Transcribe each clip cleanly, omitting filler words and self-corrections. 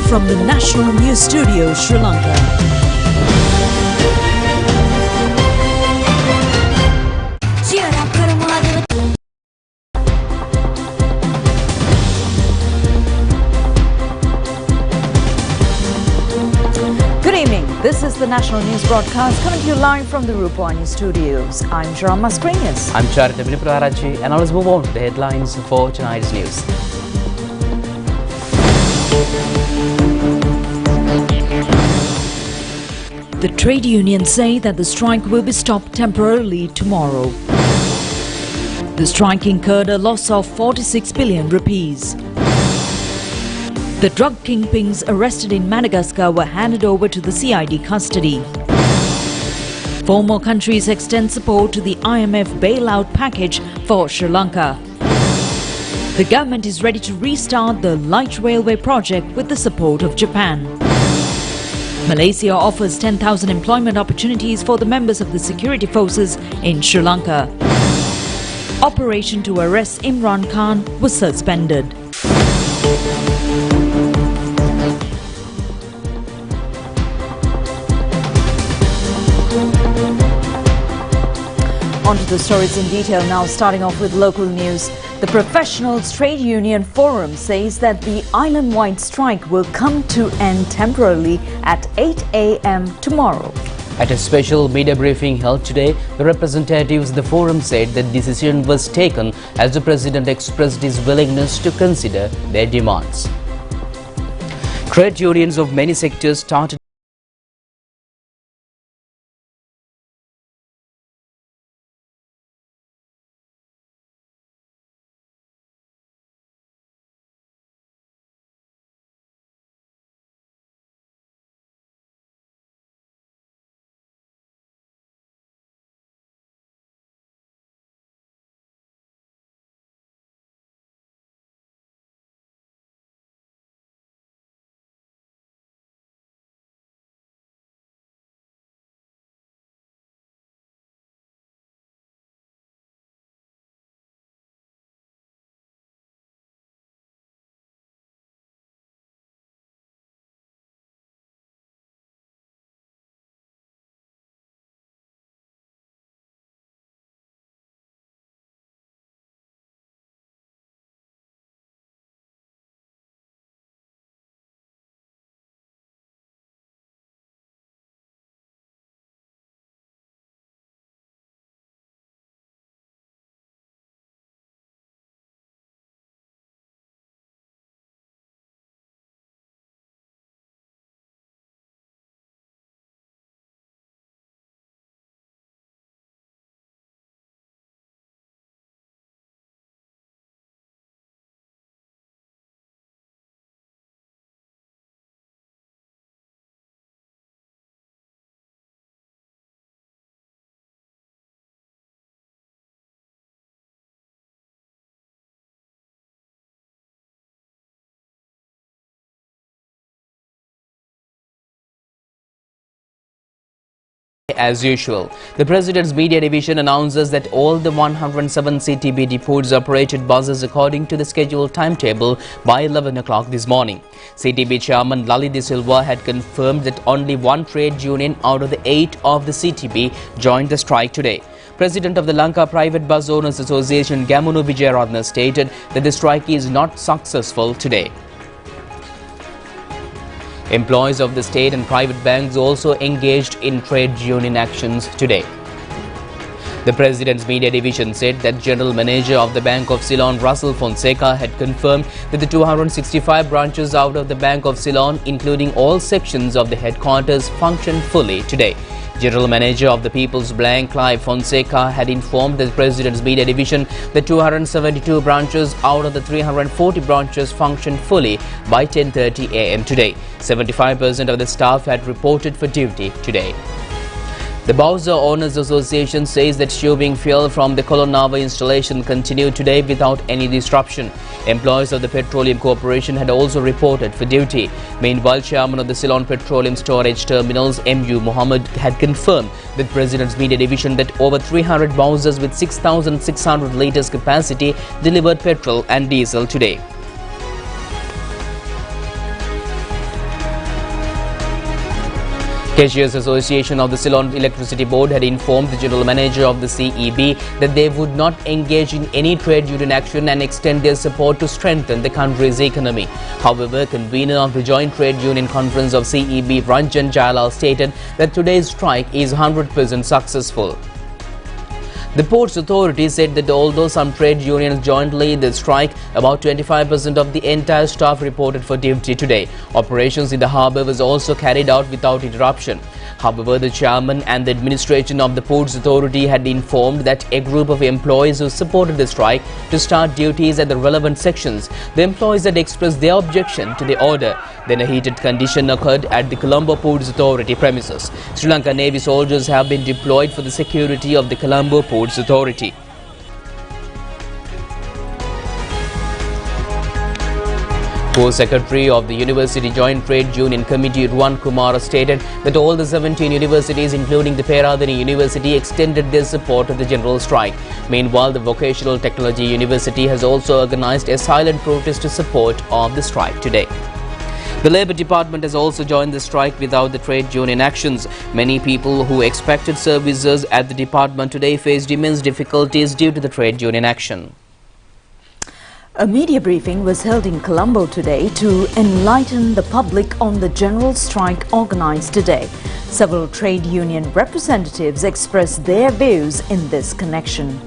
from the National News Studio, Sri Lanka. Good evening. This is the National News Broadcast coming to you live from the Rupavahini Studios. I'm Sharma Mascarenhas. I'm Charita Vinipurarachi, and now let's move on to the headlines for tonight's news. The trade unions say that the strike will be stopped temporarily tomorrow. The strike incurred a loss of 46 billion rupees. The drug kingpins arrested in Madagascar were handed over to the CID custody. 4 more countries extend support to the IMF bailout package for Sri Lanka. The government is ready to restart the light railway project with the support of Japan. Malaysia offers 10,000 employment opportunities for the members of the security forces in Sri Lanka. Operation to arrest Imran Khan was suspended. On to the stories in detail now, starting off with local news. The Professionals Trade Union Forum says that the island-wide strike will come to end temporarily at 8 a.m. tomorrow. At a special media briefing held today, the representatives of the forum said that the decision was taken as the president expressed his willingness to consider their demands. Trade unions of many sectors started as usual. The President's Media Division announces that all the 107 CTB depots operated buses according to the scheduled timetable by 11 o'clock this morning. CTB Chairman Lalit De Silva had confirmed that only one trade union out of the 8 of the CTB joined the strike today. President of the Lanka Private Bus Owners Association Gamunu Vijayaratne stated that the strike is not successful today. Employees of the state and private banks also engaged in trade union actions today. The President's Media Division said that General Manager of the Bank of Ceylon, Russell Fonseca, had confirmed that the 265 branches out of the Bank of Ceylon, including all sections of the headquarters, functioned fully today. General Manager of the People's Bank, Clive Fonseca, had informed the President's Media Division that 272 branches out of the 340 branches functioned fully by 10:30 a.m. today. 75% of the staff had reported for duty today. The Bowser Owners Association says that tubing fuel from the Kolonava installation continued today without any disruption. Employees of the Petroleum Corporation had also reported for duty. Meanwhile, Chairman of the Ceylon Petroleum Storage Terminals, M.U. Mohammed, had confirmed with President's Media Division that over 300 Bowsers with 6,600 litres capacity delivered petrol and diesel today. Cashiers Association of the Ceylon Electricity Board had informed the General Manager of the CEB that they would not engage in any trade union action and extend their support to strengthen the country's economy. However, convener of the Joint Trade Union Conference of CEB, Ranjan Jayalal, stated that today's strike is 100% successful. The Ports Authority said that although some trade unions joined the strike, about 25% of the entire staff reported for duty today. Operations in the harbour was also carried out without interruption. However, the chairman and the administration of the Ports Authority had informed that a group of employees who supported the strike to start duties at the relevant sections. The employees had expressed their objection to the order. Then a heated condition occurred at the Colombo Ports Authority premises. Sri Lanka Navy soldiers have been deployed for the security of the Colombo Ports Authority. Co-Secretary of the University Joint Trade Union Committee, Ruwan Kumara, stated that all the 17 universities, including the Peradeniya University, extended their support to the general strike. Meanwhile, the Vocational Technology University has also organized a silent protest to support of the strike today. The Labour Department has also joined the strike without the trade union actions. Many people who expected services at the department today faced immense difficulties due to the trade union action. A media briefing was held in Colombo today to enlighten the public on the general strike organized today. Several trade union representatives expressed their views in this connection.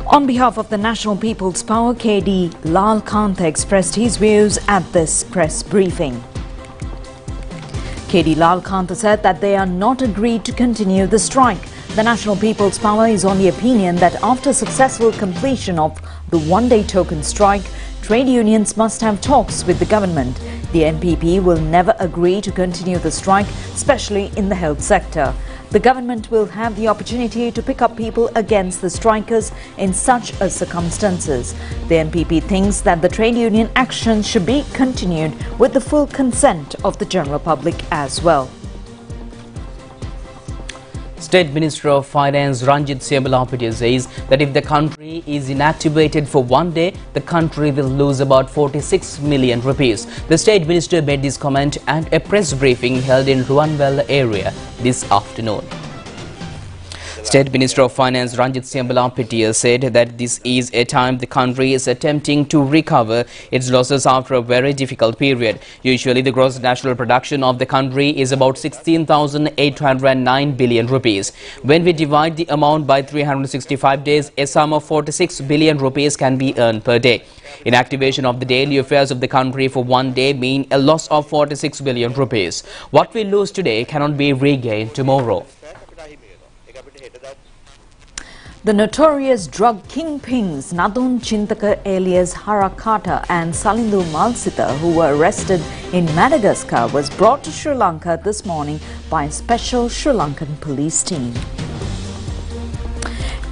On behalf of the National People's Power, KD Lal Kantha expressed his views at this press briefing. KD Lal Kantha said that they are not agreed to continue the strike. The National People's Power is on the opinion that after successful completion of the one-day token strike, trade unions must have talks with the government. The NPP will never agree to continue the strike, especially in the health sector. The government will have the opportunity to pick up people against the strikers in such circumstances. The NPP thinks that the trade union action should be continued with the full consent of the general public as well. State Minister of Finance Ranjit Siambalapitiya says that if the country is inactivated for one day, the country will lose about 46 million rupees. The State Minister made this comment at a press briefing held in Ruwanwela area this afternoon. State Minister of Finance Ranjit Siambalapitiya said that this is a time the country is attempting to recover its losses after a very difficult period. Usually, the gross national production of the country is about 16,809 billion rupees. When we divide the amount by 365 days, a sum of 46 billion rupees can be earned per day. Inactivation of the daily affairs of the country for one day mean a loss of 46 billion rupees. What we lose today cannot be regained tomorrow. The notorious drug kingpins Nadun Chintaka alias Harakata and Salindu Malsita, who were arrested in Madagascar, was brought to Sri Lanka this morning by a special Sri Lankan police team.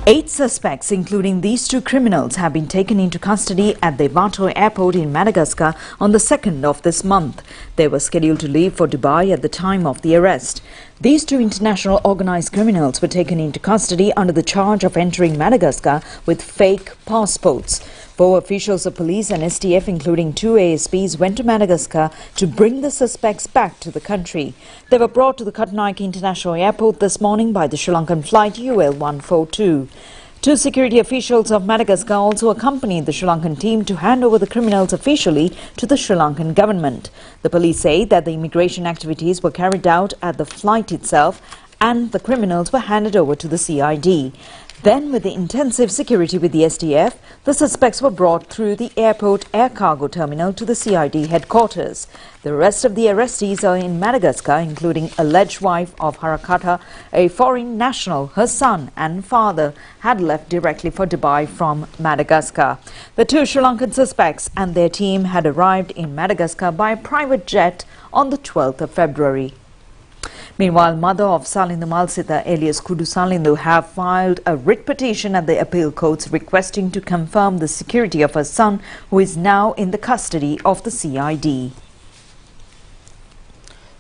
8 suspects, including these 2 criminals, have been taken into custody at the Vato airport in Madagascar on the 2nd of this month. They were scheduled to leave for Dubai at the time of the arrest. These 2 international organized criminals were taken into custody under the charge of entering Madagascar with fake passports. 4 officials of police and STF, including 2 ASPs, went to Madagascar to bring the suspects back to the country. They were brought to the Katnaik International Airport this morning by the Sri Lankan flight UL-142. 2 security officials of Madagascar also accompanied the Sri Lankan team to hand over the criminals officially to the Sri Lankan government. The police say that the immigration activities were carried out at the flight itself and the criminals were handed over to the CID. Then, with the intensive security with the STF, the suspects were brought through the airport air cargo terminal to the CID headquarters. The rest of the arrestees are in Madagascar, including alleged wife of Harakata, a foreign national. Her son and father had left directly for Dubai from Madagascar. The 2 Sri Lankan suspects and their team had arrived in Madagascar by a private jet on the 12th of February. Meanwhile, mother of Salindu Malsita alias Kudu Salindu have filed a writ petition at the appeal courts requesting to confirm the security of her son, who is now in the custody of the CID.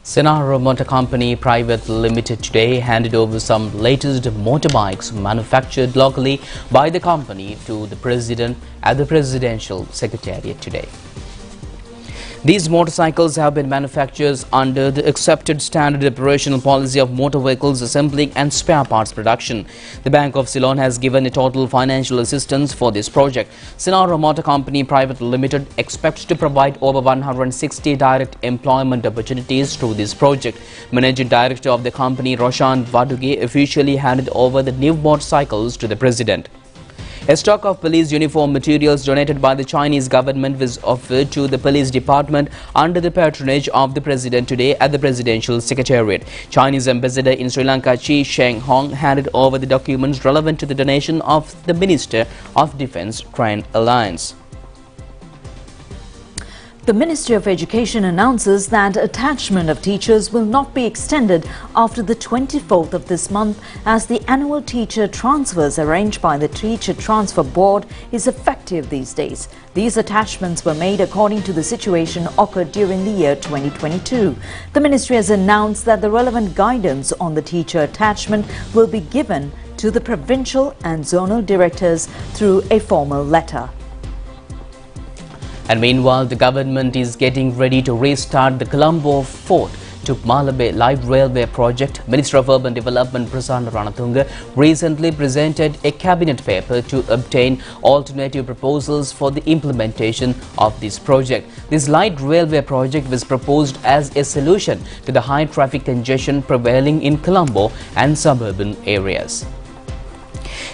Senaro Motor Company Private Limited today handed over some latest motorbikes manufactured locally by the company to the President at the Presidential Secretariat today. These motorcycles have been manufactured under the accepted standard operational policy of motor vehicles assembling and spare parts production. The Bank of Ceylon has given a total financial assistance for this project. Sinara Motor Company Private Limited expects to provide over 160 direct employment opportunities through this project. Managing Director of the company, Roshan Vaduge, officially handed over the new motorcycles to the President. A stock of police uniform materials donated by the Chinese government was offered to the police department under the patronage of the President today at the Presidential Secretariat. Chinese ambassador in Sri Lanka, Chi Sheng Hong, handed over the documents relevant to the donation of the Minister of Defence Train Alliance. The Ministry of Education announces that attachment of teachers will not be extended after the 24th of this month as the annual teacher transfers arranged by the Teacher Transfer Board is effective these days. These attachments were made according to the situation occurred during the year 2022. The ministry has announced that the relevant guidance on the teacher attachment will be given to the provincial and zonal directors through a formal letter. And meanwhile, the government is getting ready to restart the Colombo Fort to Malabe Light Railway project. Minister of Urban Development Prasanna Ranatunga recently presented a cabinet paper to obtain alternative proposals for the implementation of this project. This light railway project was proposed as a solution to the high traffic congestion prevailing in Colombo and suburban areas.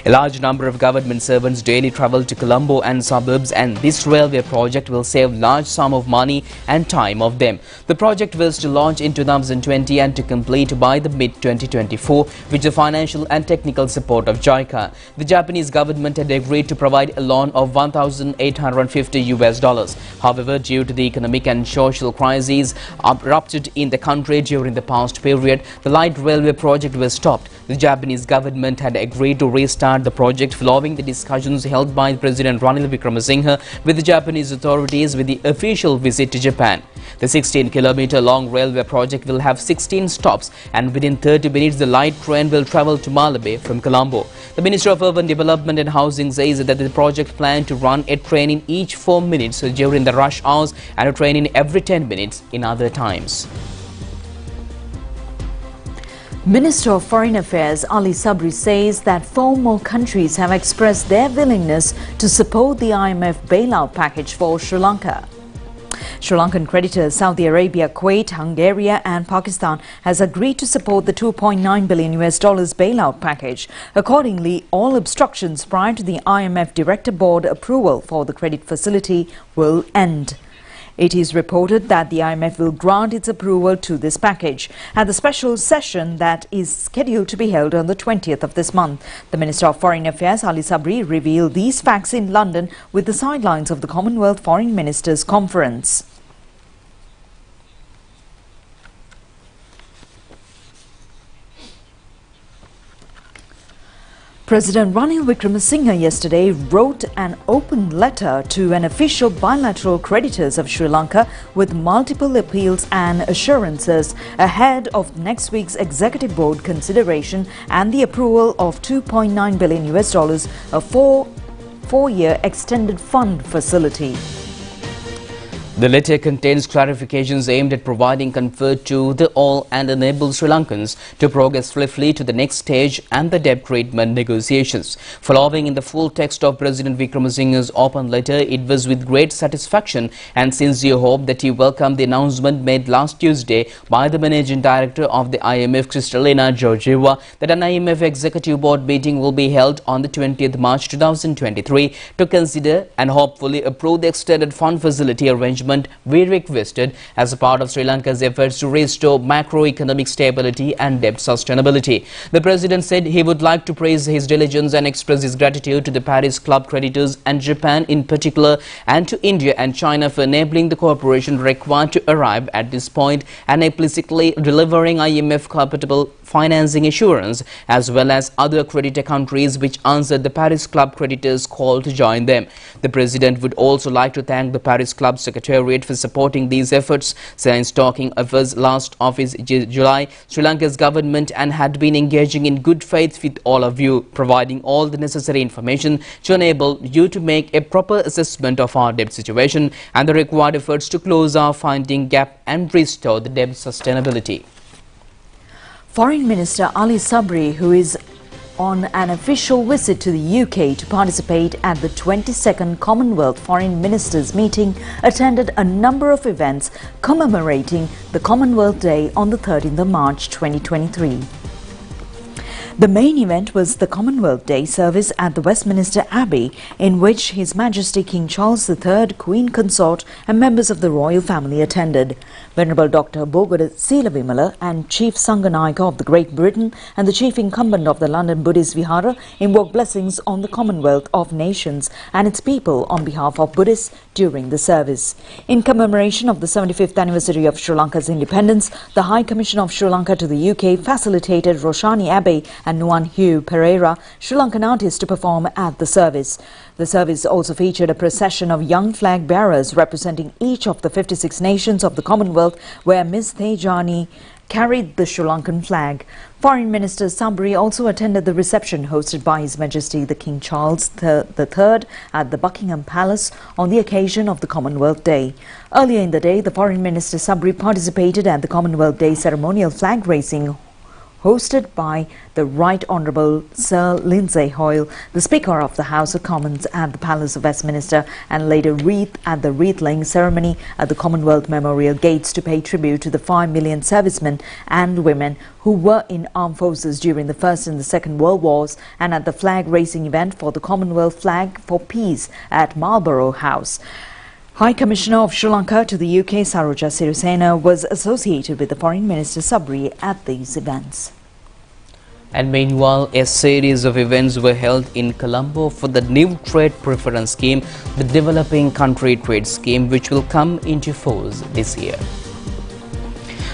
A large number of government servants daily travel to Colombo and suburbs, and this railway project will save large sum of money and time of them. The project was to launch in 2020 and to complete by the mid-2024 with the financial and technical support of JICA. The Japanese government had agreed to provide a loan of $1,850. However, due to the economic and social crises erupted in the country during the past period, the light railway project was stopped. The Japanese government had agreed to restart the project following the discussions held by President Ranil Wickremesinghe with the Japanese authorities with the official visit to Japan. The 16-kilometer long railway project will have 16 stops, and within 30 minutes the light train will travel to Malabe from Colombo. The Minister of Urban Development and Housing says that the project planned to run a train in each 4 minutes during the rush hours and a train in every 10 minutes in other times. Minister of Foreign Affairs Ali Sabri says that 4 more countries have expressed their willingness to support the IMF bailout package for Sri Lanka. Sri Lankan creditors Saudi Arabia, Kuwait, Hungary and Pakistan has agreed to support the $2.9 billion bailout package. Accordingly, all obstructions prior to the IMF Director Board approval for the credit facility will end. It is reported that the IMF will grant its approval to this package at the special session that is scheduled to be held on the 20th of this month. The Minister of Foreign Affairs Ali Sabri revealed these facts in London with the sidelines of the Commonwealth Foreign Ministers Conference. President Ranil Wickremesinghe yesterday wrote an open letter to an official bilateral creditors of Sri Lanka with multiple appeals and assurances ahead of next week's Executive Board consideration and the approval of $2.9 billion, a four-year extended fund facility. The letter contains clarifications aimed at providing comfort to the all and enable Sri Lankans to progress swiftly to the next stage and the debt treatment negotiations. Following in the full text of President Wickremesinghe's open letter, it was with great satisfaction and sincere hope that he welcomed the announcement made last Tuesday by the Managing Director of the IMF, Kristalina Georgieva, that an IMF Executive Board meeting will be held on the 20th March 2023 to consider and hopefully approve the extended fund facility arrangement we requested as a part of Sri Lanka's efforts to restore macroeconomic stability and debt sustainability. The President said he would like to praise his diligence and express his gratitude to the Paris Club creditors and Japan in particular, and to India and China for enabling the cooperation required to arrive at this point and implicitly delivering IMF compatible financing assurance, as well as other creditor countries which answered the Paris Club creditors' call to join them. The President would also like to thank the Paris Club Secretary Secretariat for supporting these efforts. Since talking efforts last office July, Sri Lanka's government and had been engaging in good faith with all of you, providing all the necessary information to enable you to make a proper assessment of our debt situation and the required efforts to close our funding gap and restore the debt sustainability. Foreign Minister Ali Sabri, who is on an official visit to the UK to participate at the 22nd Commonwealth Foreign Ministers meeting, attended a number of events commemorating the Commonwealth Day on the 13th of March 2023. The main event was the Commonwealth Day service at the Westminster Abbey, in which His Majesty King Charles III, Queen Consort and members of the royal family attended. Venerable Dr. Bogada Seelavimala and Chief Sanganayaka of the Great Britain and the Chief Incumbent of the London Buddhist Vihara invoked blessings on the Commonwealth of Nations and its people on behalf of Buddhists during the service. In commemoration of the 75th anniversary of Sri Lanka's independence, the High Commission of Sri Lanka to the UK facilitated Roshani Abbey and Nuan Hugh Pereira, Sri Lankan artists, to perform at the service. The service also featured a procession of young flag bearers representing each of the 56 nations of the Commonwealth, where Ms. Tejani carried the Sri Lankan flag. Foreign Minister Sabri also attended the reception hosted by His Majesty the King Charles III at the Buckingham Palace on the occasion of the Commonwealth Day. Earlier in the day, the Foreign Minister Sabri participated at the Commonwealth Day ceremonial flag raising hosted by the Right Honourable Sir Lindsay Hoyle, the Speaker of the House of Commons at the Palace of Westminster, and laid a wreath at the wreath-laying ceremony at the Commonwealth Memorial Gates to pay tribute to the 5 million servicemen and women who were in armed forces during the First and the Second World Wars, and at the flag-raising event for the Commonwealth Flag for Peace at Marlborough House. High Commissioner of Sri Lanka to the UK, Saroja Sirisena, was associated with the Foreign Minister Sabri at these events. And meanwhile, a series of events were held in Colombo for the new trade preference scheme, the Developing Country Trade Scheme, which will come into force this year.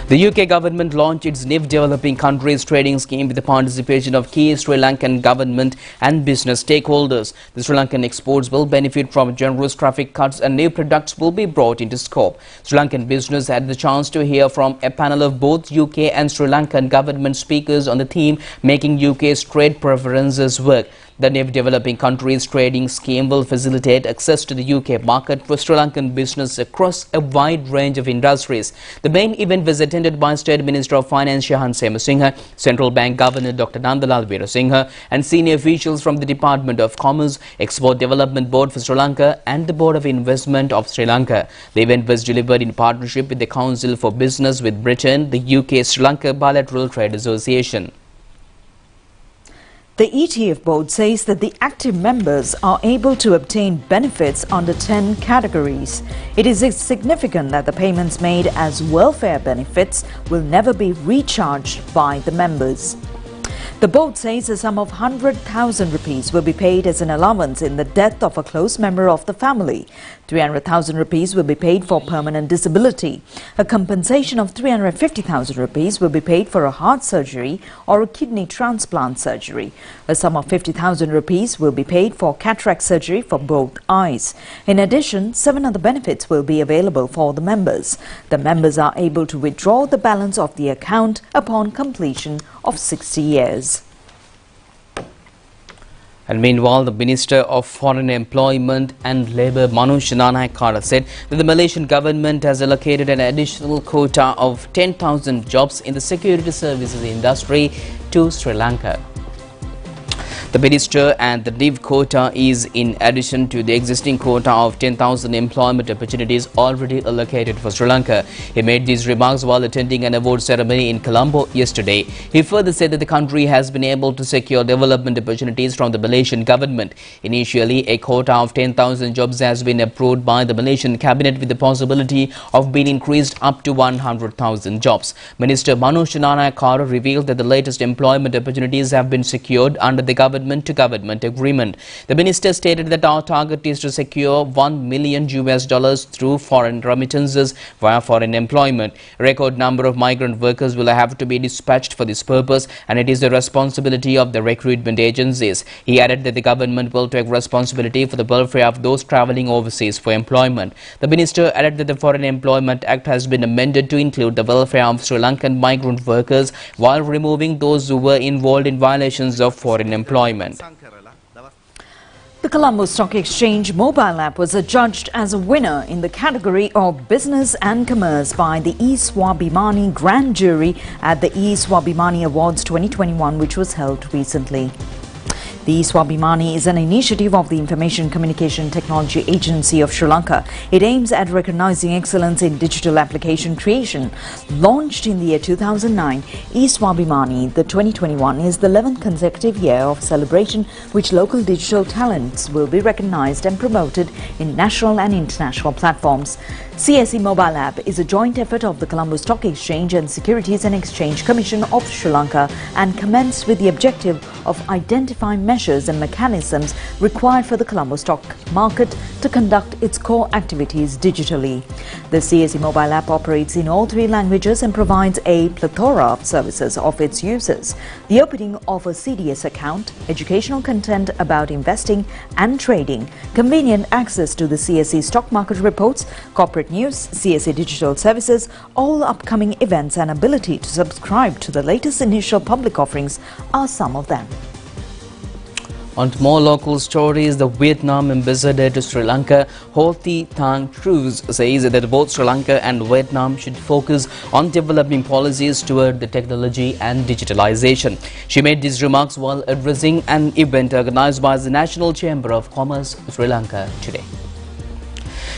The UK government launched its new Developing Countries Trading Scheme with the participation of key Sri Lankan government and business stakeholders. The Sri Lankan exports will benefit from generous traffic cuts and new products will be brought into scope. Sri Lankan business had the chance to hear from a panel of both UK and Sri Lankan government speakers on the theme Making UK's Trade Preferences Work. The new Developing Countries Trading Scheme will facilitate access to the UK market for Sri Lankan business across a wide range of industries. The main event was attended by State Minister of Finance Shahan Semasinghe, Central Bank Governor Dr. Nandalal Veerasinghe and senior officials from the Department of Commerce, Export Development Board for Sri Lanka and the Board of Investment of Sri Lanka. The event was delivered in partnership with the Council for Business with Britain, the UK-Sri Lanka Bilateral Trade Association. The ETF board says that the active members are able to obtain benefits under 10 categories. It is significant that the payments made as welfare benefits will never be recharged by the members. The board says a sum of 100,000 rupees will be paid as an allowance in the death of a close member of the family. 300,000 rupees will be paid for permanent disability. A compensation of 350,000 rupees will be paid for a heart surgery or a kidney transplant surgery. A sum of 50,000 rupees will be paid for cataract surgery for both eyes. In addition, 7 other benefits will be available for the members. The members are able to withdraw the balance of the account upon completion of 60 years. And meanwhile, the Minister of Foreign Employment and Labour, Manu Shananayakara, said that the Malaysian government has allocated an additional quota of 10,000 jobs in the security services industry to Sri Lanka. The minister and the new quota is in addition to the existing quota of 10,000 employment opportunities already allocated for Sri Lanka. He made these remarks while attending an award ceremony in Colombo yesterday. He further said that the country has been able to secure development opportunities from the Malaysian government. Initially, a quota of 10,000 jobs has been approved by the Malaysian cabinet with the possibility of being increased up to 100,000 jobs. Minister Manu Shananayakara revealed that the latest employment opportunities have been secured under the government government-to-government agreement. The minister stated that our target is to secure $1 million through foreign remittances via foreign employment. A record number of migrant workers will have to be dispatched for this purpose, and it is the responsibility of the recruitment agencies. He added that the government will take responsibility for the welfare of those travelling overseas for employment. The minister added that the Foreign Employment Act has been amended to include the welfare of Sri Lankan migrant workers while removing those who were involved in violations of foreign employment. The Colombo Stock Exchange mobile app was adjudged as a winner in the category of Business and Commerce by the E-SWABHIMANI Grand Jury at the E-SWABHIMANI Awards 2021, which was held recently. The E-SWABHIMANI is an initiative of the Information Communication Technology Agency of Sri Lanka. It aims at recognizing excellence in digital application creation. Launched in the year 2009, E-SWABHIMANI, the 2021, is the 11th consecutive year of celebration which local digital talents will be recognized and promoted in national and international platforms. CSE mobile app is a joint effort of the Colombo Stock Exchange and Securities and Exchange Commission of Sri Lanka and commenced with the objective of identifying measures and mechanisms required for the Colombo stock market to conduct its core activities digitally. The CSE mobile app operates in all 3 languages and provides a plethora of services of its users. The opening of a CDS account, educational content about investing and trading, convenient access to the CSE stock market reports, corporate news, CSE digital services, all upcoming events and ability to subscribe to the latest initial public offerings are some of them. On to more local stories, the Vietnam ambassador to Sri Lanka, Ho Thi Thang Cruz, says that both Sri Lanka and Vietnam should focus on developing policies toward the technology and digitalization. She made these remarks while addressing an event organized by the National Chamber of Commerce, Sri Lanka, today.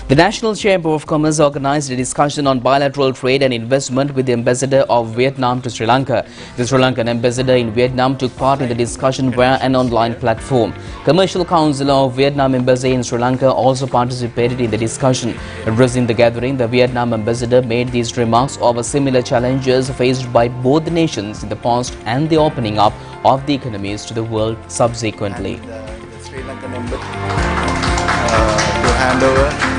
The National Chamber of Commerce organized a discussion on bilateral trade and investment with the ambassador of Vietnam to Sri Lanka. The Sri Lankan ambassador in Vietnam took part in the discussion via an online platform. Commercial Council of Vietnam Embassy in Sri Lanka also participated in the discussion. Addressing the gathering, the Vietnam ambassador made these remarks over similar challenges faced by both the nations in the past and the opening up of the economies to the world subsequently. The Sri Lankan embassy to hand over.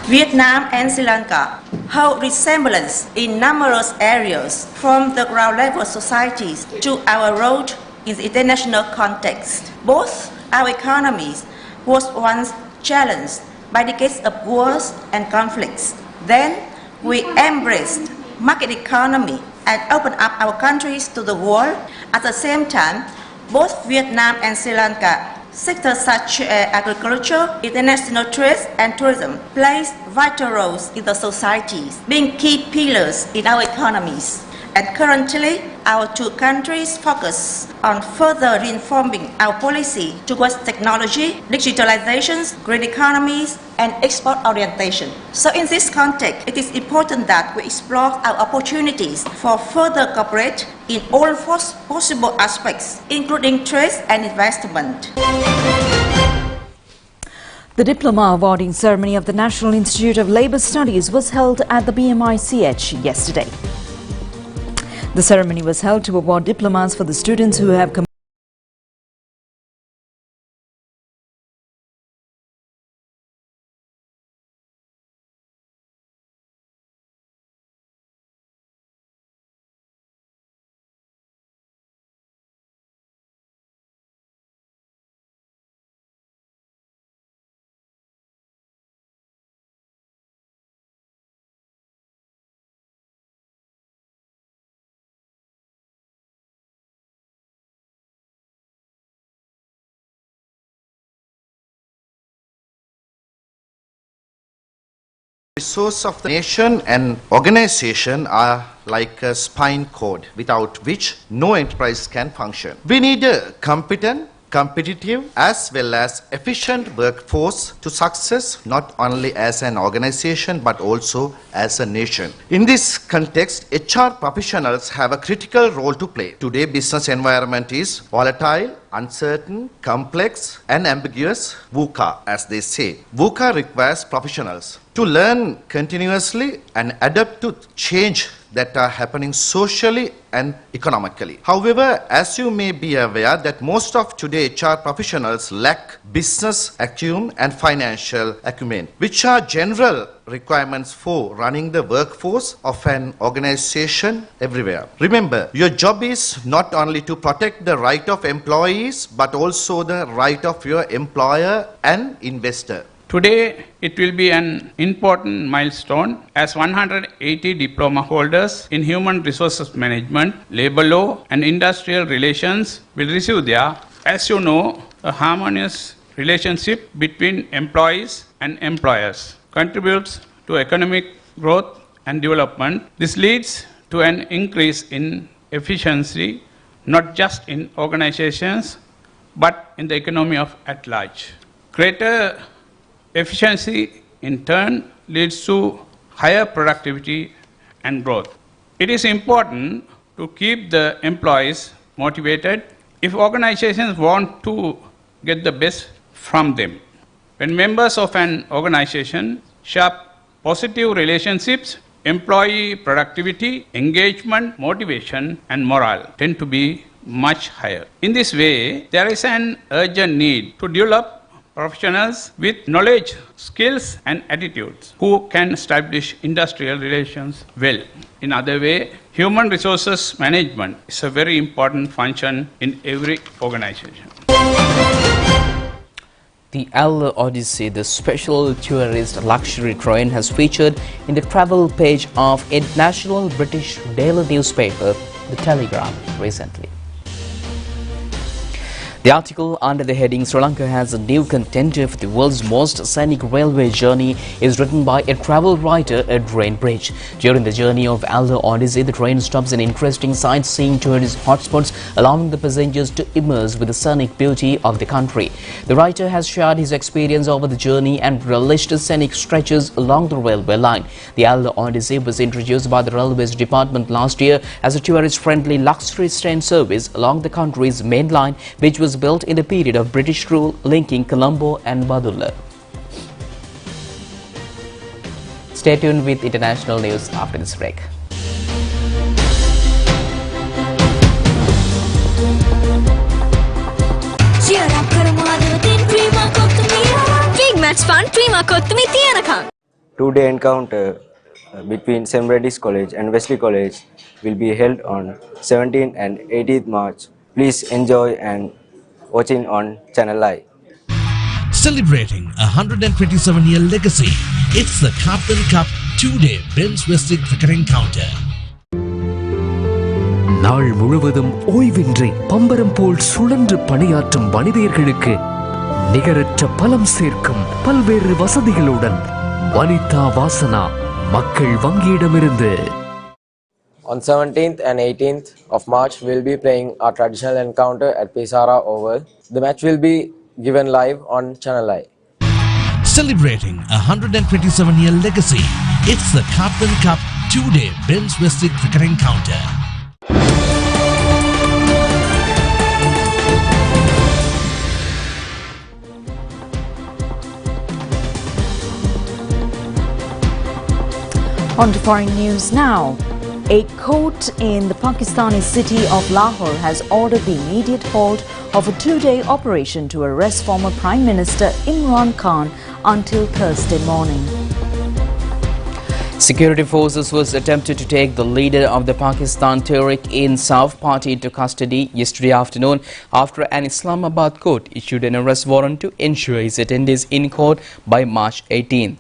Vietnam and Sri Lanka hold resemblance in numerous areas, from the ground level societies to our role in the international context. Both our economies was once challenged by decades of wars and conflicts. Then we embraced market economy and opened up our countries to the world. At the same time, both Vietnam and Sri Lanka sectors such as agriculture, international trade and tourism plays vital roles in the societies, being key pillars in our economies. And currently, our 2 countries focus on further reinforming our policy towards technology, digitalization, green economies, and export orientation. So in this context, it is important that we explore our opportunities for further cooperation in all possible aspects, including trade and investment. The diploma awarding ceremony of the National Institute of Labour Studies was held at the BMICH yesterday. The ceremony was held to award diplomas for the students who have Resource of the nation and organization are like a spine cord without which no enterprise can function. We need a competent, competitive as well as efficient workforce to success, not only as an organization but also as a nation. In this context, HR professionals have a critical role to play. Today, business environment is volatile, uncertain, complex and ambiguous, VUCA as they say. VUCA requires professionals to learn continuously and adapt to change that are happening socially and economically. However, as you may be aware that most of today HR professionals lack business acumen and financial acumen, which are general requirements for running the workforce of an organization everywhere. Remember, your job is not only to protect the right of employees, but also the right of your employer and investor. Today, it will be an important milestone as 180 diploma holders in human resources management, labor law, and industrial relations will receive their, as you know, a harmonious relationship between employees and employers contributes to economic growth and development. This leads to an increase in efficiency, not just in organizations, but in the economy at large. Greater efficiency, in turn, leads to higher productivity and growth. It is important to keep the employees motivated if organizations want to get the best from them. When members of an organization share positive relationships, employee productivity, engagement, motivation, and morale tend to be much higher. In this way, there is an urgent need to develop professionals with knowledge, skills, and attitudes who can establish industrial relations well. In other way, human resources management is a very important function in every organization. The Elder Odyssey, the special tourist luxury train, has featured in the travel page of a national British daily newspaper, The Telegraph, recently. The article under the heading "Sri Lanka has a new contender for the world's most scenic railway journey" is written by a travel writer at Rainbridge. During the journey of Elder Odyssey, the train stops in interesting sightseeing tourist hotspots, allowing the passengers to immerse with the scenic beauty of the country. The writer has shared his experience over the journey and relished scenic stretches along the railway line. The Elder Odyssey was introduced by the Railways Department last year as a tourist-friendly luxury train service along the country's main line, which was built in the period of British rule, linking Colombo and Badulla. Stay tuned with international news after this break. Big match fun, Two-day encounter between St. Bradley's College and Wesley College will be held on 17th and 18th March. Please enjoy and watching on ChannelEye. Celebrating a 127-year legacy, it's the Captain Cup 2-day men's wrestling cricket encounter. நாள் முழுவதும் ஓய்வின்றி பம்பரம் போல் சுழன்று பணியாற்றும் வனிதையர்களுக்கு நிகரற்ற பலம் சேர்க்கும் பல்வேறு வசதிகளுடன் வனிதா வாசனா மக்கள் வங்கியிடமிருந்து. On 17th and 18th of March, we'll be playing our traditional encounter at Pesara Oval. The match will be given live on ChannelEye. Celebrating a 127-year legacy, it's the Captain Cup 2-day men's wrestling cricket encounter. On to foreign news now. A court in the Pakistani city of Lahore has ordered the immediate halt of a 2-day operation to arrest former Prime Minister Imran Khan until Thursday morning. Security forces was attempted to take the leader of the Pakistan Tehreek-e-Insaf party into custody yesterday afternoon after an Islamabad court issued an arrest warrant to ensure his attendance in court by March 18th.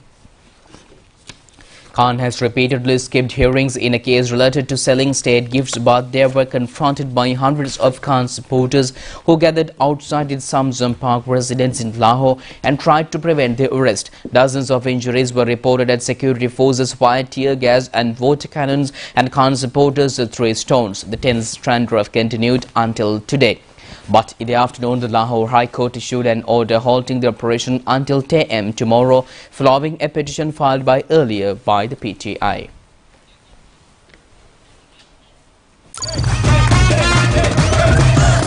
Khan has repeatedly skipped hearings in a case related to selling state gifts, but they were confronted by hundreds of Khan supporters who gathered outside his Samsung Park residence in Lahore and tried to prevent the arrest. Dozens of injuries were reported as security forces fired tear gas and water cannons and Khan supporters threw stones. The tense standoff continued until today. But in the afternoon, the Lahore High Court issued an order halting the operation until 10 a.m. tomorrow, following a petition filed by earlier by the PTI.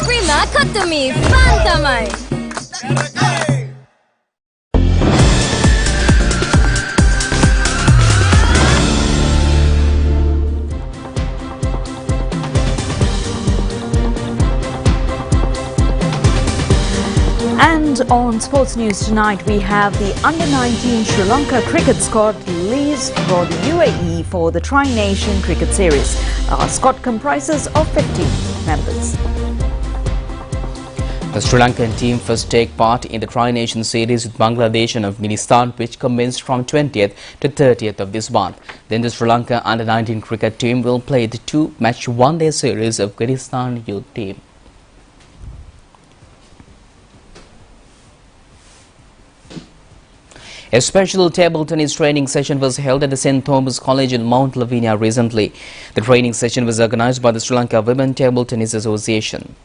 Prima Kotami, Fantamai. on Sports News tonight, we have the Under-19 Sri Lanka cricket squad leaves for the UAE for the Tri-Nation Cricket Series. Our squad comprises of 15 members. The Sri Lankan team first take part in the Tri-Nation Series with Bangladesh and Afghanistan, which commenced from 20th to 30th of this month. Then the Sri Lanka Under-19 cricket team will play the two-match one-day series of Afghanistan youth team. A special table tennis training session was held at the St. Thomas College in Mount Lavinia recently. The training session was organized by the Sri Lanka Women Table Tennis Association.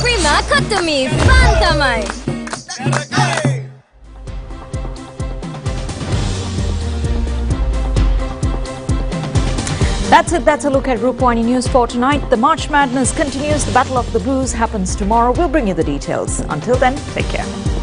Prima Katumi Fantamai. That's it. That's a look at Rupavahini News for tonight. The March Madness continues. The Battle of the Blues happens tomorrow. We'll bring you the details. Until then, take care.